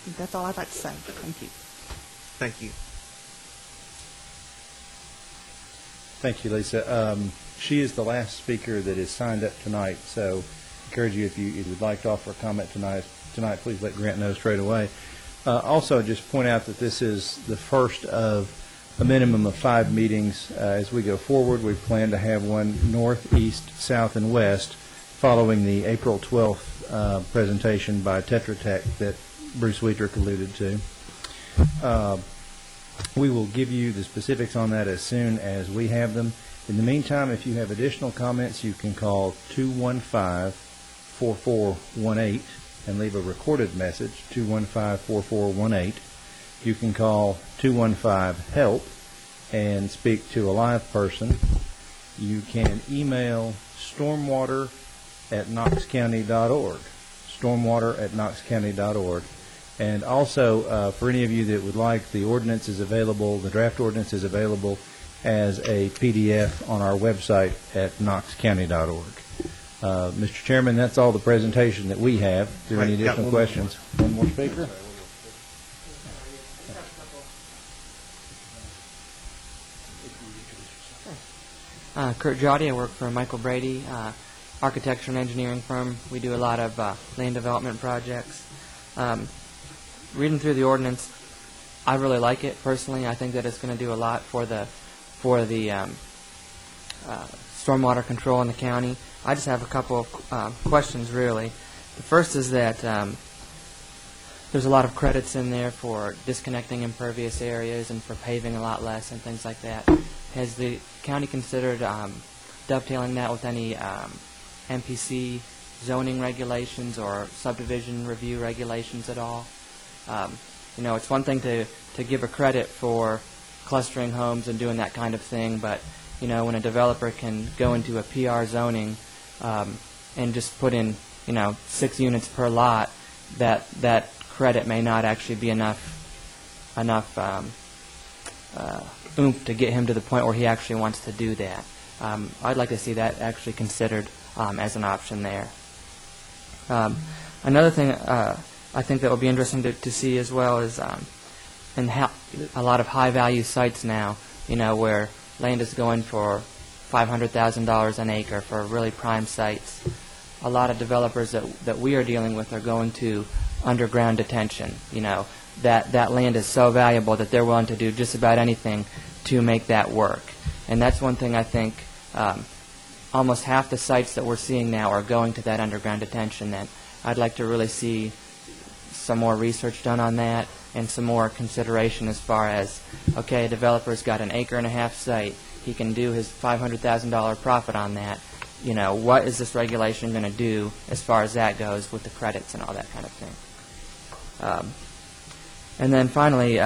think that's all I'd like to say. Thank you. Thank you. Thank you, Lisa. She is the last speaker that is signed up tonight, so I encourage you, if you would like to offer a comment tonight, please let Grant know straight away. Also, just point out that this is the first of a minimum of 5 meetings. As we go forward, we plan to have one north, east, south, and west following the April 12th presentation by Tetra Tech that Bruce Weidrich alluded to. We will give you the specifics on that as soon as we have them. In the meantime, if you have additional comments, you can call 215-4418 and leave a recorded message, 215-4418. You can call 215-HELP and speak to a live person. You can email stormwater@knoxcounty.org, stormwater@knoxcounty.org. And also, for any of you that would like, the ordinance is available, the draft ordinance is available as a PDF on our website at knoxcounty.org. Mr. Chairman, that's all the presentation that we have. Are there any additional questions? One more speaker? Kurt Jotty. I work for Michael Brady, architecture and engineering firm. We do a lot of land development projects. Reading through the ordinance, I really like it personally. I think that it's going to do a lot for the stormwater control in the county. I just have a couple of questions, really. The first is that there's a lot of credits in there for disconnecting impervious areas and for paving a lot less and things like that. Has the county considered dovetailing that with any MPC zoning regulations or subdivision review regulations at all? It's one thing to give a credit for clustering homes and doing that kind of thing, but when a developer can go into a PR zoning and just put in 6 units per lot, that credit may not actually be enough oomph to get him to the point where he actually wants to do that. I'd like to see that actually considered as an option there. Another thing I think that would be interesting to see as well is in a lot of high-value sites now, where land is going for $500,000 an acre for really prime sites. A lot of developers that we are dealing with are going to underground detention. That land is so valuable that they're willing to do just about anything to make that work. And that's one thing I think almost half the sites that we're seeing now are going to that underground detention. And I'd like to really see some more research done on that and some more consideration as far as, okay, a developer's got an 1.5 acre site. He can do his $500,000 profit on that. What is this regulation going to do as far as that goes with the credits and all that kind of thing? And then finally,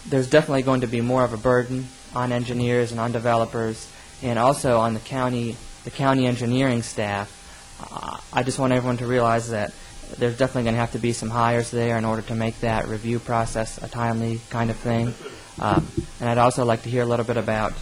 there's definitely going to be more of a burden on engineers and on developers and also on the county engineering staff. I just want everyone to realize that there's definitely going to have to be some hires there in order to make that review process a timely kind of thing. And I'd also like to hear a little bit about,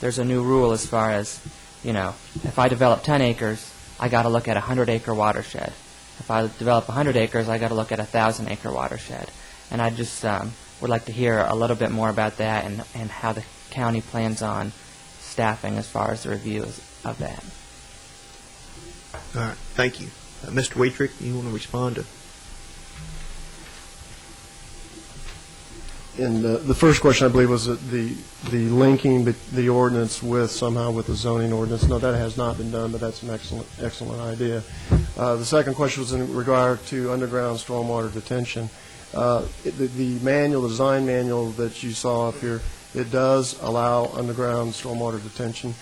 there's a new rule as far as, if I develop 10 acres, I got to look at a 100-acre watershed. If I develop 100 acres, I got to look at a 1,000-acre watershed. And I just would like to hear a little bit more about that and how the county plans on staffing as far as the review of that. All right. Thank you. Mr. Weidrich, you want to respond to? And the first question, I believe, was the linking the ordinance with the zoning ordinance. No, that has not been done, but that's an excellent idea. The second question was in regard to underground stormwater detention. The design manual that you saw up here, it does allow underground stormwater detention.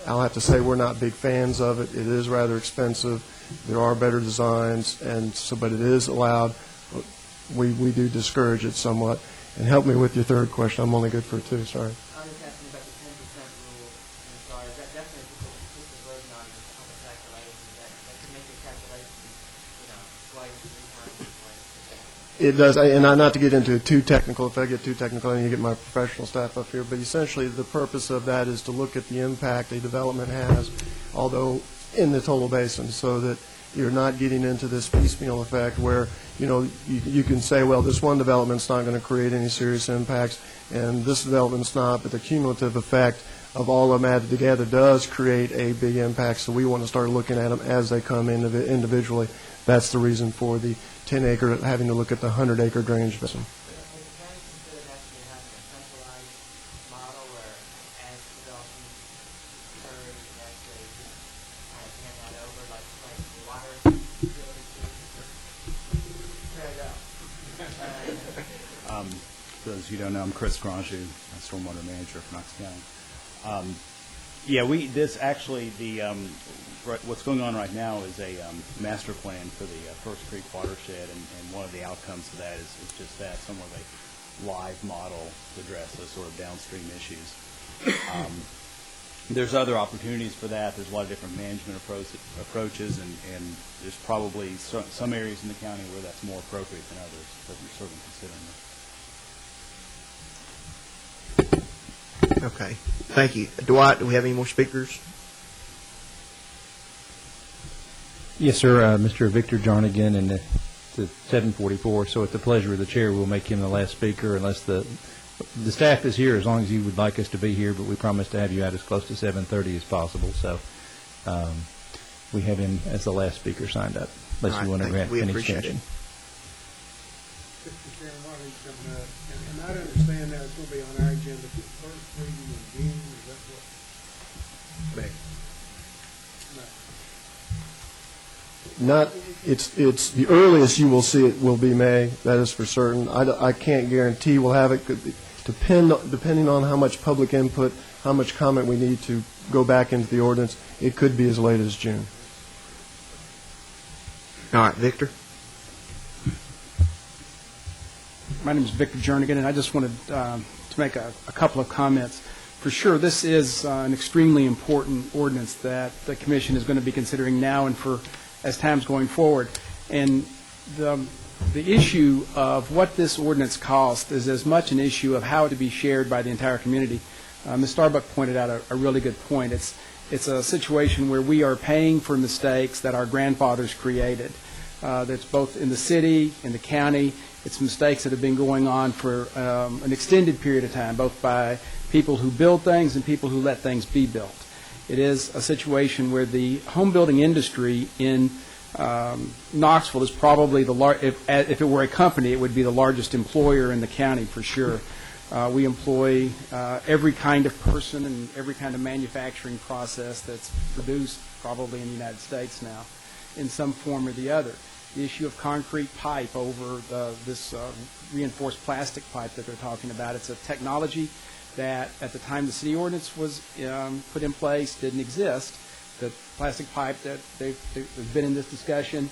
I'll have to say we're not big fans of it. It is rather expensive. There are better designs, but it is allowed. We do discourage it somewhat. And help me with your third question. I'm only good for 2. Sorry. I was asking about the 10% rule. I'm sorry. That definitely puts a burden on the calculations. That could make your calculations, twice, 3 times. It does, and not to get into too technical. If I get too technical, I need to get my professional staff up here. But essentially, the purpose of that is to look at the impact a development has, although in the total basin, so that you're not getting into this piecemeal effect where, you can say, well, this one development's not going to create any serious impacts, and this development's not, but the cumulative effect of all of them added together does create a big impact, so we want to start looking at them as they come in individually. That's the reason for the 10-acre having to look at the 100-acre drainage basin. For those who don't know, I'm Chris Granju, stormwater manager for Knox County. What's going on right now is a master plan for the First Creek watershed, and one of the outcomes of that is just that, somewhat of a live model to address those sort of downstream issues. There's other opportunities for that. There's a lot of different management approaches, and there's probably some areas in the county where that's more appropriate than others, but we're certainly considering it. Okay, thank you. Dwight, do we have any more speakers? Yes, sir. Mr. Victor Jarnigan and the 744. So at the pleasure of the chair, we'll make him the last speaker unless the staff is here, as long as you would like us to be here, but we promise to have you out as close to 7:30 as possible. So we have him as the last speaker signed up, unless you want to grant any extension. Mr. Chairman, while he's coming up, and I understand that it's going to be on our agenda for the first reading in June, is that what? No. Not, it's the earliest you will see it will be May. That is for certain. I can't guarantee we'll have it. Depending on how much public input, how much comment we need to go back into the ordinance, it could be as late as June. All right, Victor. My name is Victor Jernigan, and I just wanted to make a couple of comments. For sure, this is an extremely important ordinance that the Commission is going to be considering now and for as time's going forward. And the issue of what this ordinance costs is as much an issue of how it to be shared by the entire community. Ms. Starbuck pointed out a really good point. It's a situation where we are paying for mistakes that our grandfathers created. That's both in the city, in the county. It's mistakes that have been going on for an extended period of time, both by people who build things and people who let things be built. It is a situation where the home building industry in Knoxville is probably if it were a company, it would be the largest employer in the county for sure. We employ every kind of person and every kind of manufacturing process that's produced probably in the United States now in some form or the other. The issue of concrete pipe over this reinforced plastic pipe that they're talking about, it's a technology that at the time the city ordinance was put in place didn't exist. The plastic pipe that has been in this discussion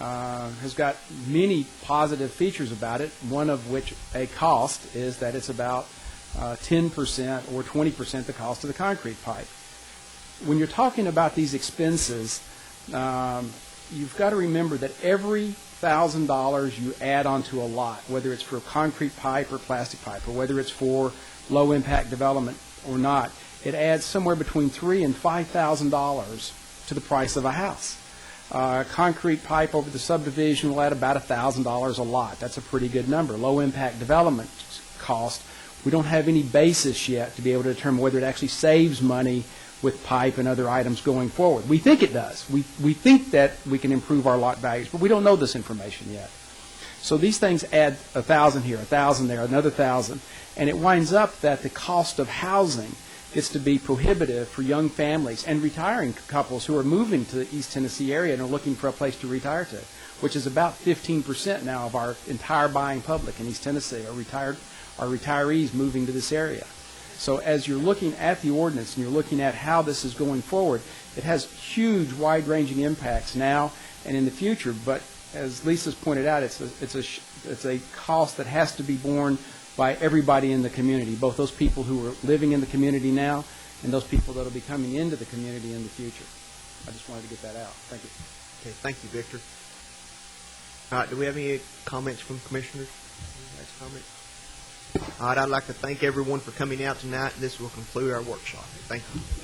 has got many positive features about it, one of which a cost is that it's about 10% or 20% the cost of the concrete pipe. When you're talking about these expenses, you've got to remember that every $1,000 you add onto a lot, whether it's for concrete pipe or plastic pipe, or whether it's for low-impact development or not, it adds somewhere between $3,000 and $5,000 to the price of a house. Concrete pipe over the subdivision will add about $1,000 a lot. That's a pretty good number. Low-impact development cost, we don't have any basis yet to be able to determine whether it actually saves money with pipe and other items going forward. We think it does. We think that we can improve our lot values, but we don't know this information yet. So these things add 1,000 here, 1,000 there, another 1,000, and it winds up that the cost of housing gets to be prohibitive for young families and retiring couples who are moving to the East Tennessee area and are looking for a place to retire to, which is about 15% now of our entire buying public in East Tennessee are retirees moving to this area. So as you're looking at the ordinance and you're looking at how this is going forward, it has huge, wide-ranging impacts now and in the future. But as Lisa's pointed out, it's a cost that has to be borne by everybody in the community, both those people who are living in the community now and those people that will be coming into the community in the future. I just wanted to get that out. Thank you. Okay, thank you, Victor. All right, do we have any comments from commissioners? Next comment. All right, I'd like to thank everyone for coming out tonight. This will conclude our workshop. Thank you.